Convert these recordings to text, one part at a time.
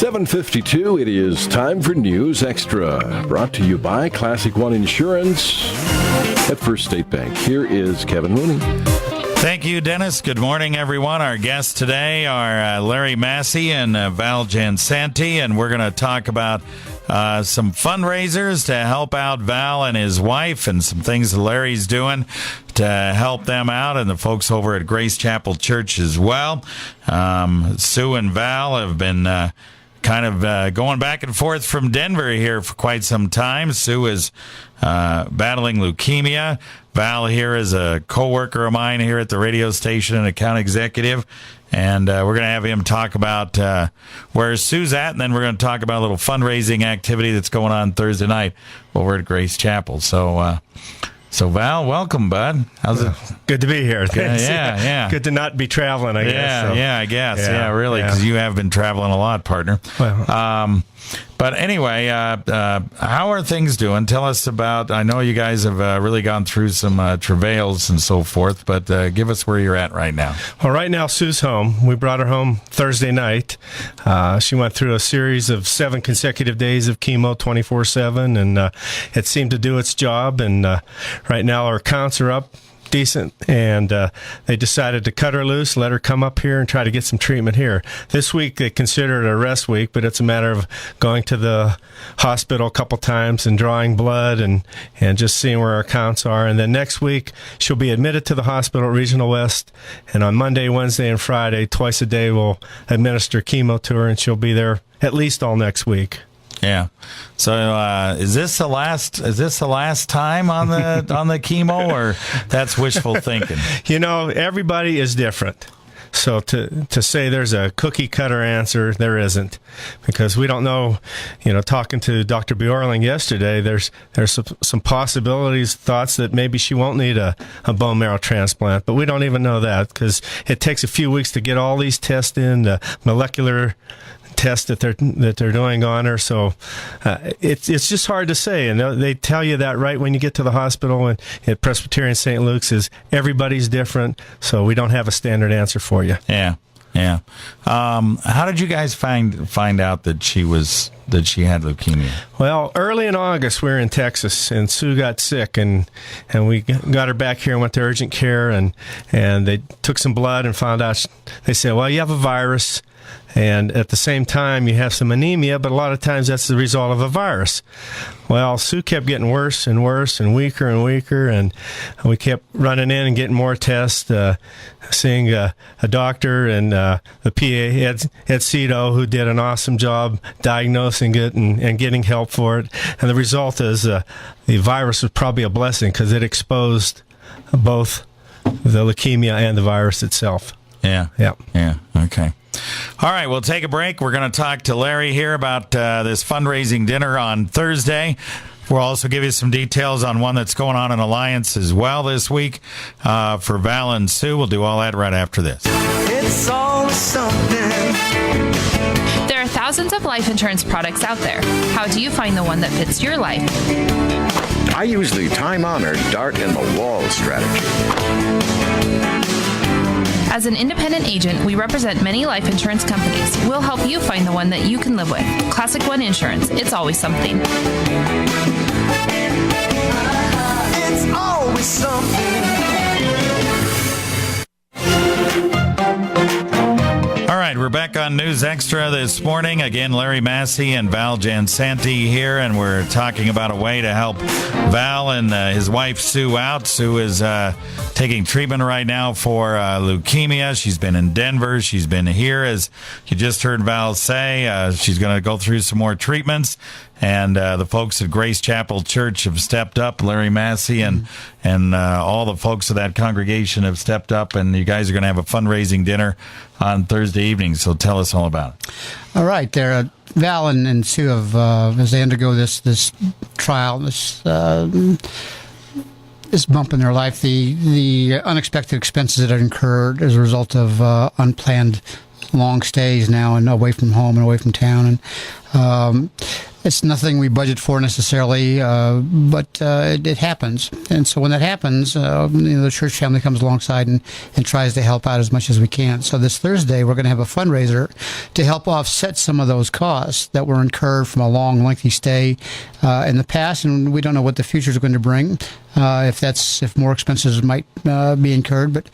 7:52, it is time for News Extra, brought to you by Classic One Insurance at First State Bank. Here is Kevin Mooney. Thank you, Dennis. Good morning, everyone. Our guests today are Larry Massey and Val Jansante, and we're going to talk about some fundraisers to help out Val and his wife and some things that Larry's doing to help them out and the folks over at Grace Chapel Church as well. Sue and Val have been kind of going back and forth from Denver here for quite some time. Sue is battling leukemia. Val here is a co-worker of mine here at the radio station and account executive. And we're going to have him talk about where Sue's at, and then we're going to talk about a little fundraising activity that's going on Thursday night over at Grace Chapel. So Val, welcome, bud. How's it? Good to be here. Thanks. Yeah. Good to not be traveling, I guess. So. Yeah, I guess. Yeah, really, because you have been traveling a lot, partner. Well. But anyway, how are things doing? Tell us about, I know you guys have really gone through some travails and so forth, but give us where you're at right now. Well, right now, Sue's home. We brought her home Thursday night. She went through a series of 7 consecutive days of chemo 24/7, and it seemed to do its job. And right now, our counts are up decent, and they decided to cut her loose, let her come up here and try to get some treatment here. This week they consider it a rest week, but it's a matter of going to the hospital a couple times and drawing blood and just seeing where our counts are. And then next week she'll be admitted to the hospital at Regional West, and on Monday, Wednesday, and Friday, twice a day, we'll administer chemo to her, and she'll be there at least all next week. Yeah. So is this the last time on the chemo, or that's wishful thinking? You know, everybody is different. So to say there's a cookie cutter answer, there isn't, because we don't know. You know, talking to Dr. Bjorling yesterday, there's some possibilities, thoughts that maybe she won't need a bone marrow transplant, but we don't even know that because it takes a few weeks to get all these tests in, the molecular test that they're doing on her. So it's just hard to say, and they tell you that right when you get to the hospital. And at Presbyterian St. Luke's is everybody's different, so we don't have a standard answer for you. Yeah. How did you guys find out that she had leukemia? Well, early in August, we were in Texas, and Sue got sick, and we got her back here and went to urgent care, and they took some blood and found out. They said, well, you have a virus, and at the same time you have some anemia, but a lot of times that's the result of a virus. Well, Sue kept getting worse and worse and weaker, and we kept running in and getting more tests, seeing a doctor and the PA, Ed Cito, who did an awesome job diagnosing it and getting help for it. And the result is the virus was probably a blessing because it exposed both the leukemia and the virus itself. Yeah. Okay. All right, we'll take a break. We're going to talk to Larry here about this fundraising dinner on Thursday. We'll also give you some details on one that's going on in Alliance as well this week for Val and Sue. We'll do all that right after this. It's always something. There are thousands of life insurance products out there. How do you find the one that fits your life? I use the time-honored dart-in-the-wall strategy. As an independent agent, we represent many life insurance companies. We'll help you find the one that you can live with. Classic One Insurance. It's always something. It's always something. All right, we're back on News Extra this morning. Again, Larry Massey and Val Jansante here, and we're talking about a way to help Val and his wife Sue out. Sue is taking treatment right now for leukemia. She's been in Denver. She's been here, as you just heard Val say. She's going to go through some more treatments. And the folks at Grace Chapel Church have stepped up. Larry Massey and all the folks of that congregation have stepped up. And you guys are going to have a fundraising dinner on Thursday evening. So tell us all about it. All right. There, Val and Sue have, as they undergo this trial, this bump in their life, the unexpected expenses that are incurred as a result of unplanned long stays now and away from home and away from town. And It's nothing we budget for necessarily, but it happens. And so when that happens, the church family comes alongside and tries to help out as much as we can. So this Thursday, we're going to have a fundraiser to help offset some of those costs that were incurred from a long, lengthy stay in the past, and we don't know what the future is going to bring. If more expenses might be incurred, but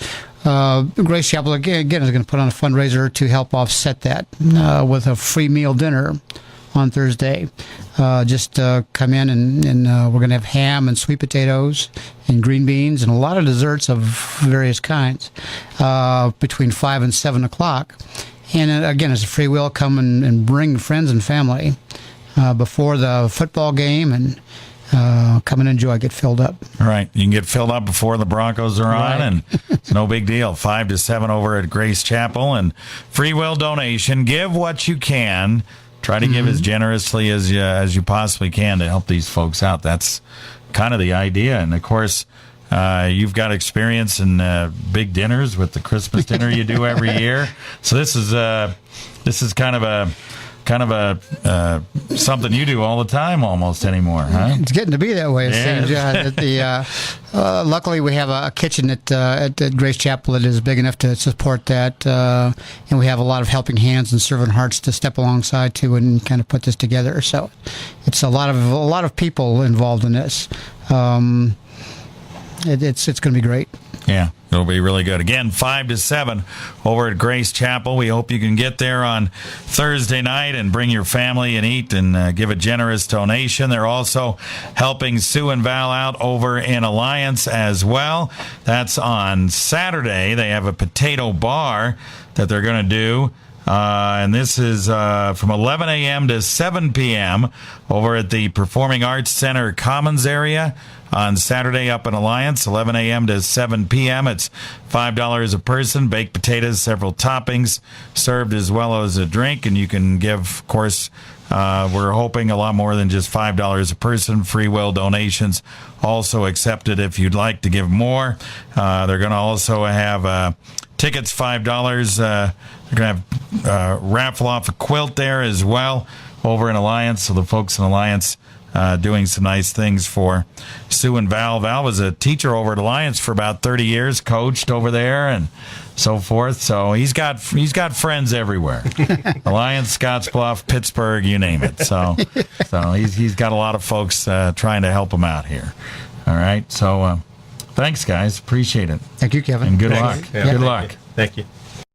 Grace Chapel again is going to put on a fundraiser to help offset that with a free meal dinner on Thursday. Just come in and we're going to have ham and sweet potatoes and green beans and a lot of desserts of various kinds between 5 and 7 o'clock. And again, it's a free will. Come and bring friends and family before the football game and come and enjoy, get filled up. Right. You can get filled up before the Broncos are on, and it's no big deal. 5 to 7 over at Grace Chapel, and free will donation. Give what you can. Try to give as generously as you possibly can to help these folks out. That's kind of the idea. And, of course, you've got experience in big dinners with the Christmas dinner you do every year. So this is kind of a something you do all the time almost anymore, huh? It's getting to be that way. It seems. Luckily, we have a kitchen at Grace Chapel that is big enough to support that, and we have a lot of helping hands and servant hearts to step alongside to and kind of put this together. So it's a lot of people involved in this. It's going to be great. Yeah, it'll be really good. Again, 5 to 7 over at Grace Chapel. We hope you can get there on Thursday night and bring your family and eat and give a generous donation. They're also helping Sue and Val out over in Alliance as well. That's on Saturday. They have a potato bar that they're going to do. And this is from 11 a.m. to 7 p.m. over at the Performing Arts Center Commons area on Saturday up in Alliance, 11 a.m. to 7 p.m. It's $5 a person, baked potatoes, several toppings served as well as a drink. And you can give, of course, we're hoping a lot more than just $5 a person. Free will donations also accepted if you'd like to give more. They're going to also have tickets, $5. They're going to have raffle off a quilt there as well over in Alliance. So the folks in Alliance doing some nice things for Sue and Val. Val was a teacher over at Alliance for about 30 years, coached over there and so forth. So he's got friends everywhere. Alliance, Scottsbluff, Pittsburgh, you name it. So he's got a lot of folks trying to help him out here. All right. So thanks, guys. Appreciate it. Thank you, Kevin. And good luck. Yeah. Good luck. Thank you.